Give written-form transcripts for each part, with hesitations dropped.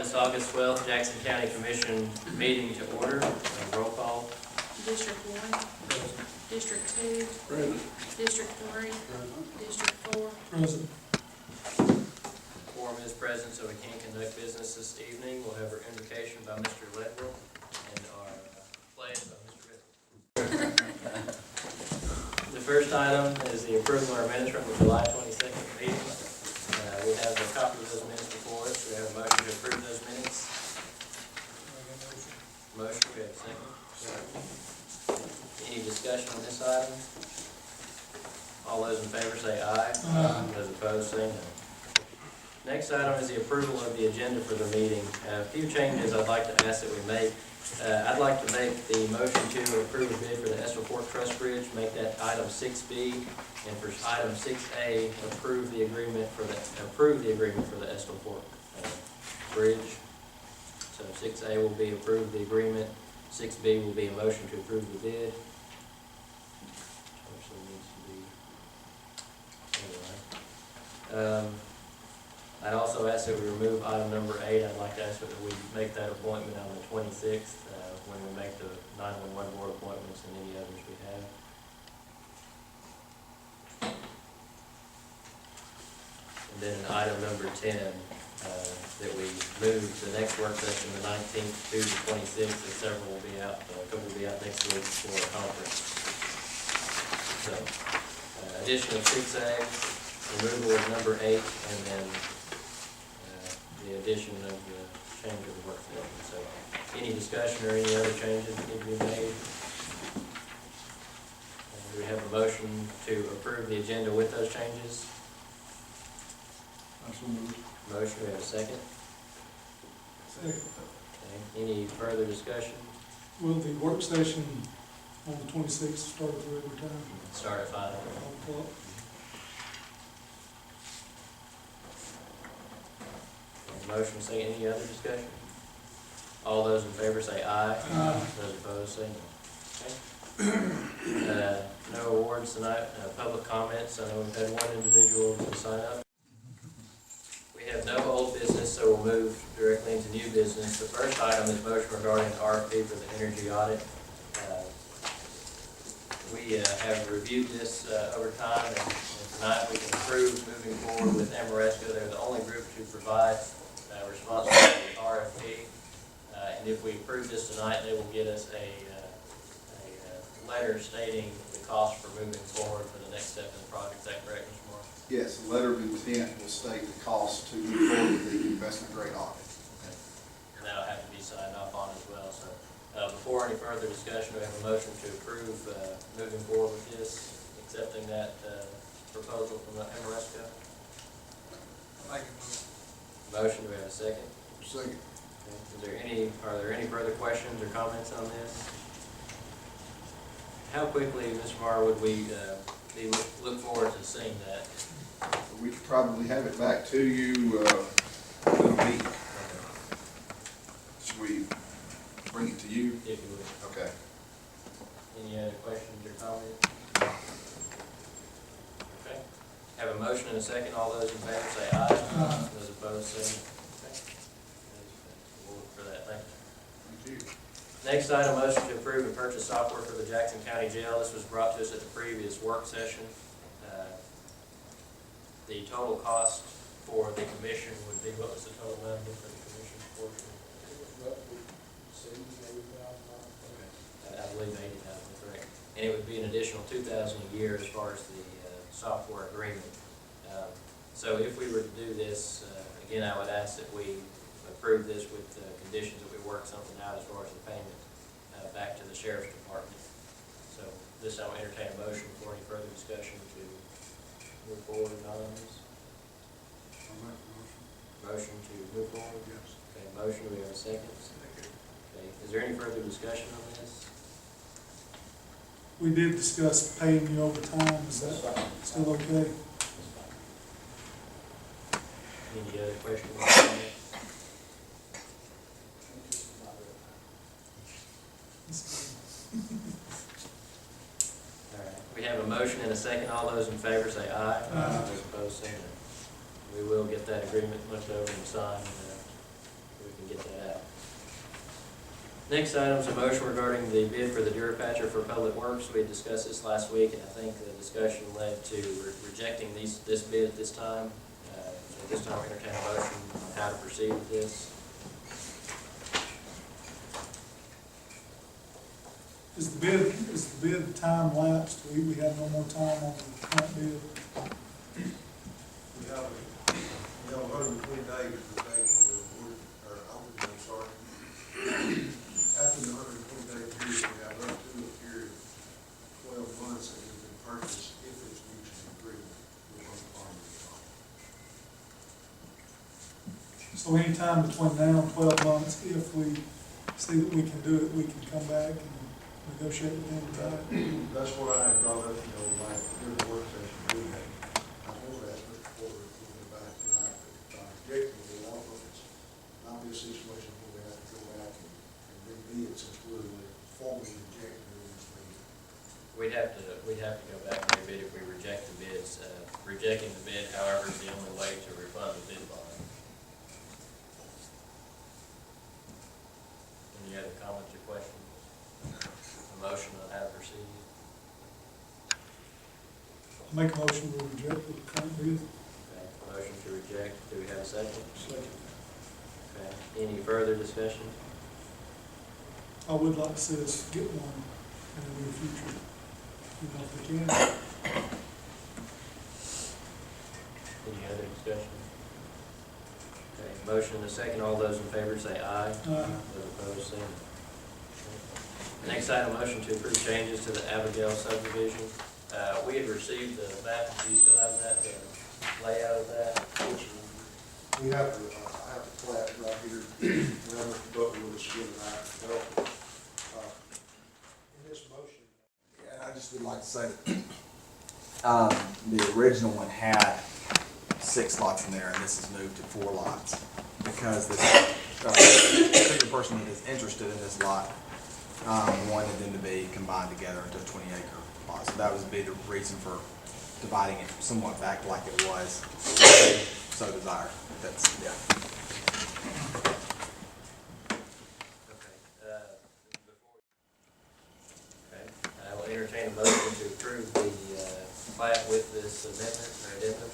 this August 12th Jackson County Commission meeting to order. Roll call. District 1, District 2, Present. District 3, District 4. Present. Quorum is present, so we can conduct business this evening. We'll have our invocation by Mr. Ledwell and our pledge by Mr. Ritter. The first item is the approval of our minutes from the July 22nd meeting. We have a copy of those minutes before us. We have a motion to approve those minutes. Motion, we have a second. Any discussion on this item? All those in favor say aye. Aye. Those opposed say no. Next item is the approval of the agenda for the meeting. A few changes I'd like to ask that we make. I'd like to make the motion to approve a bid for the Estill Fork Truss Bridge, make that item 6B, and for item 6A, approve the agreement for the Estill Fork Bridge. So 6A will be approve the agreement, 6B will be a motion to approve the bid. Actually needs to be, anyway. I'd also ask that we remove item number 8. I'd like to ask that we make that appointment on the 26th, when we make the 911 board appointments and any others we have. And then item number 10, that we move the next work session, the 19th to the 26th, and several will be out, a couple will be out next week for a conference. So, addition of 6A, removal of number 8, and then the addition of the change of the work session. So, any discussion or any other changes that need to be made? Do we have a motion to approve the agenda with those changes? Motion, we have a second. Second. Okay. Any further discussion? Will the work session on the 26th start at the regular time? Start at 5. 5 o'clock? Motion, say any other discussion? All those in favor say aye. Aye. Those opposed say no. Okay. No awards tonight, public comments. I know we've had one individual to sign up. We have no old business, so we'll move directly into new business. The first item is motion regarding RFP for the energy audit. We have reviewed this over time, and tonight we can approve moving forward with Ameresco. They're the only group to provide responsible for the RFP. And if we approve this tonight, they will get us a letter stating the cost for moving forward for the next step in the project. Is that correct, Mr. Moore? Yes, the letter of intent will state the cost to move forward with the investment grade audit. Okay. And that'll have to be signed off on as well. So before any further discussion, do we have a motion to approve moving forward with this, accepting that proposal from Ameresco? Motion, do we have a second? Second. Okay. Are there any further questions or comments on this? How quickly, Mr. Morrow, would we look forward to seeing that? We could probably have it back to you in a week. Should we bring it to you? If you would. Okay. Any other questions or comments? Okay. Have a motion and a second. All those in favor say aye. Aye. Those opposed say no. Okay. We'll look for that. Thank you. Thank you. Next item, motion to approve and purchase software for the Jackson County Jail. This was brought to us at the previous work session. The total cost for the commission would be, what was the total amount for the commission portion? I believe 80,000, correct. And it would be an additional $2,000 a year as far as the software agreement. So if we were to do this, again, I would ask that we approve this with the conditions that we work something out as far as the payment back to the Sheriff's Department. So this, I'll entertain a motion for any further discussion to move forward on this. Motion to move forward? Yes. Okay, motion, do we have a second? Okay, is there any further discussion on this? We did discuss paying you overtime. Is that still okay? Any other questions on that? All right, we have a motion and a second. All those in favor say aye. Aye. Those opposed say no. We will get that agreement looked over and signed, we can get that out. Next item is a motion regarding the bid for the Durapatcher for Public Works. We discussed this last week, and I think the discussion led to rejecting this bid at this time. So at this time, we entertain a motion on how to proceed with this. Is the bid time lapsed? We have no more time on the current bid? We have 120 days to take the award, or I'm sorry. After the 120 day period, we have up to a period of 12 months that we can purchase if it's mutually agreement with one party. So anytime between now and 12 months, if we see that we can do it, we can come back and negotiate with them about it. That's what I had brought up, like, during the work session, we had, I was asked Mr. Porter if we go back tonight, but rejecting the offer, it's not be a situation where we have to go back and rebid since we're formally rejecting it in this meeting. We'd have to go back and rebid if we reject the bids. Rejecting the bid, however, is the only way to refund the bid bond. Any other comments or questions? A motion on how to proceed? Make a motion to reject the current bid. Okay, motion to reject. Do we have a second? Second. Okay. Any further discussion? I would like to see us get one in the near future, if we can. Any other discussion? Okay, motion and a second. All those in favor say aye. Those opposed, say no. Next item, motion to approve changes to the Abigail subdivision. We had received the map. Do you still have that, the layout of that? We have the, I have the plat right here, around Mr. Butler with us given that. In this motion. Yeah, I just would like to say, the original one had 6 lots in there, and this is moved to 4 lots. Because this particular person that is interested in this lot, wanted them to be combined together into a 20-acre lot. So that would be the reason for dividing it somewhat back like it was, if they so desire. That's, yeah. I will entertain a motion to approve the plat with this amendment or addendum.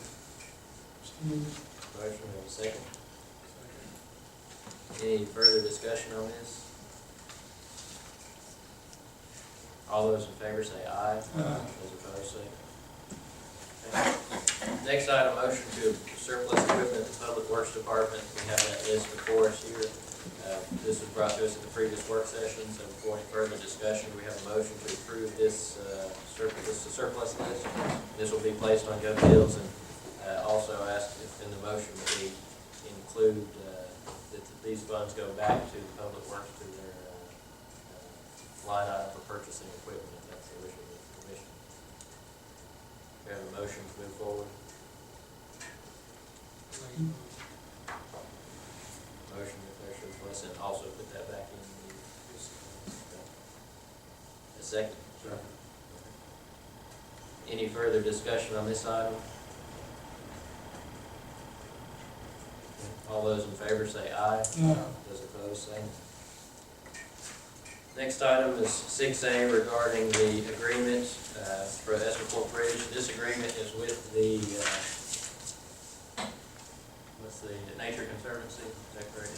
Motion, we have a second. Any further discussion on this? All those in favor say aye. Those opposed say no. Okay. Next item, motion to surplus equipment in the Public Works Department. We have that list before us here. This was brought to us at the previous work session, so before any further discussion, we have a motion to approve this surplus list. This will be placed on GovDeals, and also ask if in the motion that we include that these funds go back to the Public Works to their line item for purchasing equipment, if that's the wish of the commission. We have a motion to move forward. Motion to declare surplus and also put that back in the, a second. Any further discussion on this item? All those in favor say aye. Those opposed say no. Next item is 6A regarding the agreement for Esther Fork Bridge. This agreement is with the Nature Conservancy, is that correct?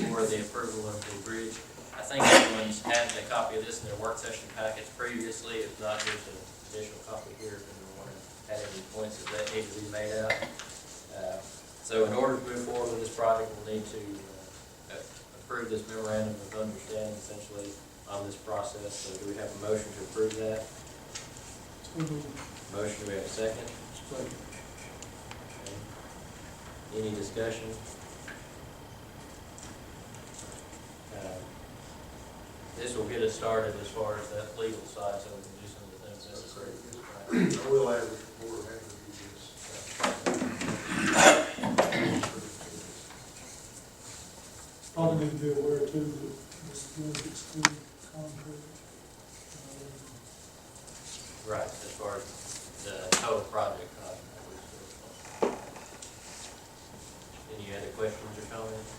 For the approval of the bridge. I think everyone's had a copy of this in their work session packets previously. If not, there's an additional copy here if anyone had any points that need to be made out. So in order to move forward with this project, we'll need to approve this memorandum of understanding essentially on this process. So do we have a motion to approve that? Motion, do we have a second? Okay. Any discussion? This will get us started as far as that legal side, so we can do some of the things necessary. I will add Mr. Porter had to do this. Probably need to be aware too that this will exclude concrete. Right, as far as the total project cost. Any other questions or comments?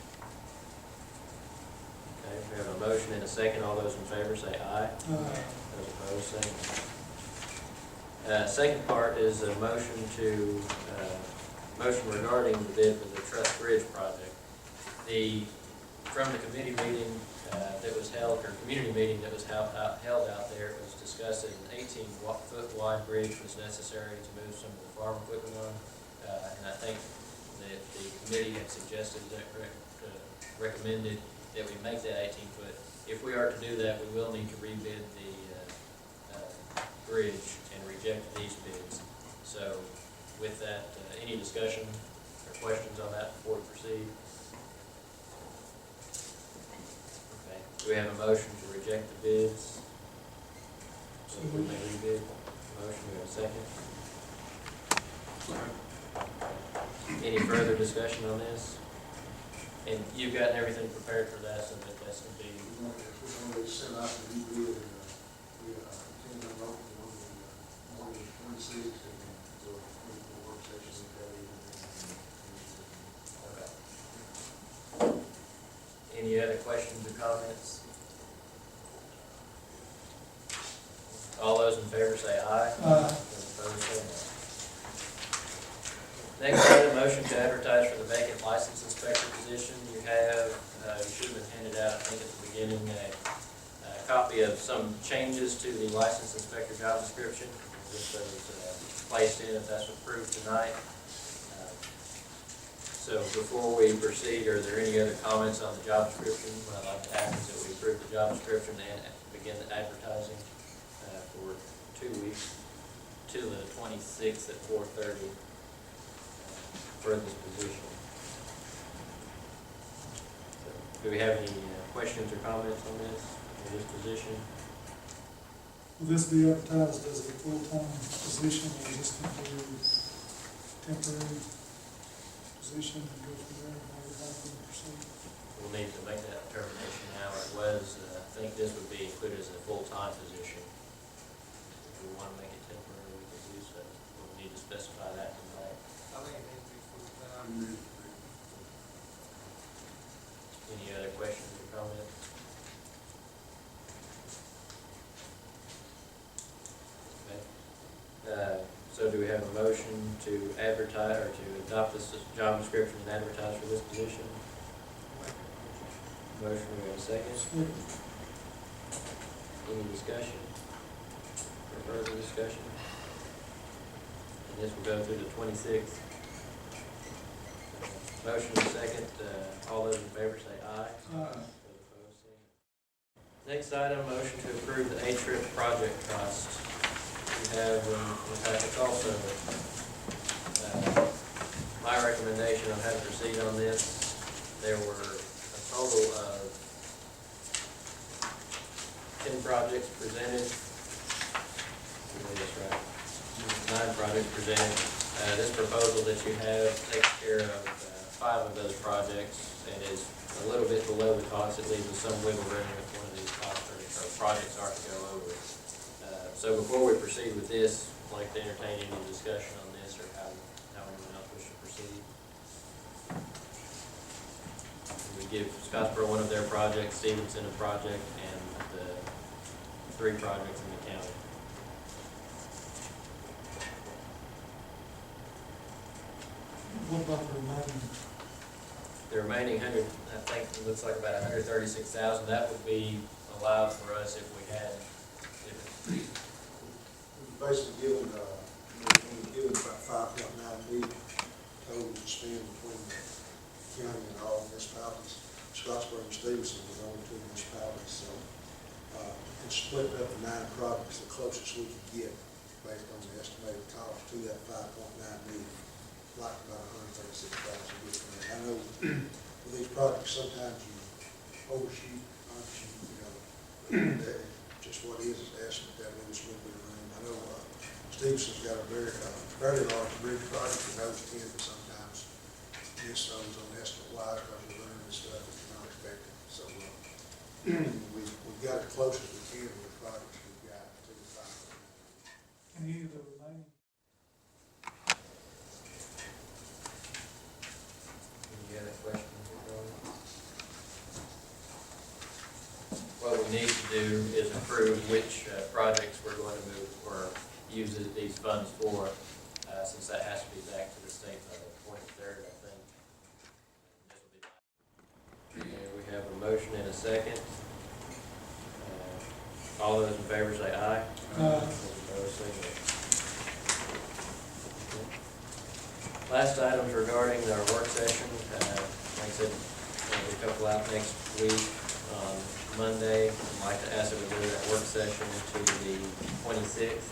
Okay, we have a motion and a second. All those in favor say aye. Aye. Those opposed, same. Second part is a motion motion regarding the bid for the Truss Bridge project. From the committee meeting that was held, or community meeting that was held out there, it was discussed that an 18-foot wide bridge was necessary to move some of the farm equipment on. And I think that the committee had suggested, is that correct, recommended that we make that 18-foot. If we are to do that, we will need to rebid the bridge and reject these bids. So with that, any discussion or questions on that before we proceed? Okay, do we have a motion to reject the bids? So we may rebid. Motion, we have a second. Any further discussion on this? And you've gotten everything prepared for that, so that that's gonna be, We're going to send out the new bid and, we, intend on opening on the 26th and we'll, work session with that evening. okay. Any other questions or comments? All those in favor say aye. Aye. Those opposed say no. Next item, motion to advertise for the vacant license inspector position. You have, you should have been handed out, I think at the beginning, a copy of some changes to the license inspector job description. This was placed in if that's approved tonight. So before we proceed, are there any other comments on the job description? What I'd like to ask is that we approve the job description and begin the advertising for 2 weeks to the 26th at 4:30 for this position. So, do we have any questions or comments on this position? Will this be advertised as a full-time position, or is this temporary position, and go from there, and how we proceed? We'll need to make that determination now. It was, I think this would be included as a full-time position. If we want to make it temporary, we can do so. We'll need to specify that tonight. I think it needs to be full-time. Any other questions or comments? Okay. So do we have a motion to advertise, or to adopt this job description and advertise for this position? Motion, we have a second. Any discussion? Or further discussion? And this will go through the 26th. Motion and second, all those in favor say aye. Aye. Those opposed, say no. Next item, motion to approve the A-Trip project cost. We have, in fact, it's also, my recommendation on how to proceed on this. There were a total of 10 projects presented. That's right. 9 projects presented. This proposal that you have takes care of 5 of those projects and is a little bit below the cost. It leaves us some wiggle room if one of these costs or projects are to go over. So before we proceed with this, I'd like to entertain any discussion on this or how anyone else wishes to proceed. We give Scottsboro one of their projects, Stevenson a project, and the 3 projects in the county. What about the remaining? The remaining 100, I think it looks like about 136,000, that would be allowed for us if we had, We were basically given about 5.9 million total to spend between the county and all municipalities. Scottsboro and Stevenson were the only 2 municipalities, so, it's split up in 9 projects, the closest we could get based on the estimated cost to that 5.9 million, like about 136,000. I know with these projects, sometimes you overshoot, undershoot, just what is the estimate that little smooth bit of room. I know Stevenson's got a very, fairly large bridge project, and those tend to sometimes miss those on estimate wise because of the room and stuff that you're not expecting. So, we've got it close as we can with the projects we've got to the final. Any of the remaining? any other questions or comments? we need to do is approve which projects we're going to move or use these funds for, since that has to be back to the state by the 23rd, I think. This will be- And we have a motion and a second. All those in favor say aye. Those opposed say no. Last items regarding our work session, like I said, there'll be a couple out next week on Monday. I'd like to ask that we move that work session to the 26th.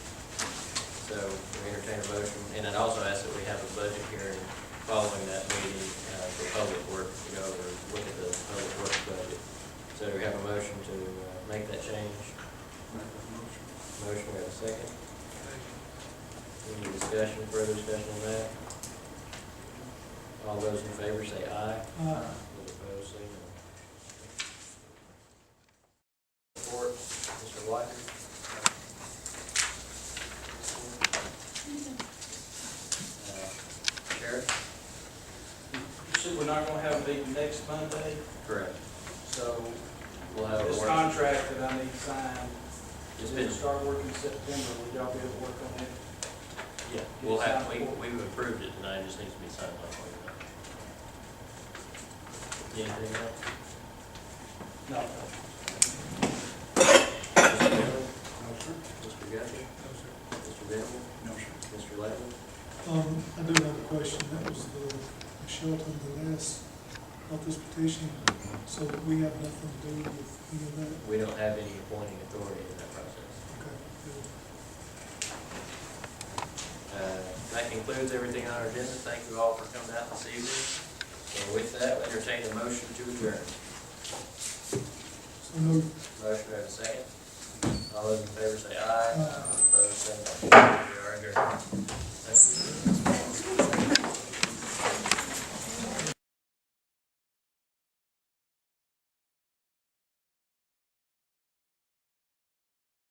So we entertain a motion, and I'd also ask that we have a budget hearing following that meeting for public work, to go over and look at the public works budget. So do we have a motion to make that change? Motion, we have a second. Any discussion, further discussion on that? All those in favor say aye. Those opposed say no. Report, Mr. White. Sheriff? You said we're not gonna have a meeting next Monday, Correct. so We'll have a this work. contract that I need signed, It's is been, it start working in September, will y'all be able to work on it? yeah, we'll have, we've approved it tonight, it just needs to be signed by later. Anything else? No. Mr. Bennett? No, sir. Mr. Guthrie? No, sir. Mr. Bennett? No, sir. Mr. Layton? I do have a question. That was the Shelton, the last office petition, so we have nothing to do with any of that. We don't have any appointing authority in that process. Okay, good. That concludes everything on our agenda. Thank you all for coming out this evening. And with that, we entertain a motion to adjourn. So moved. Motion, we have a second. All those in favor say aye. Aye.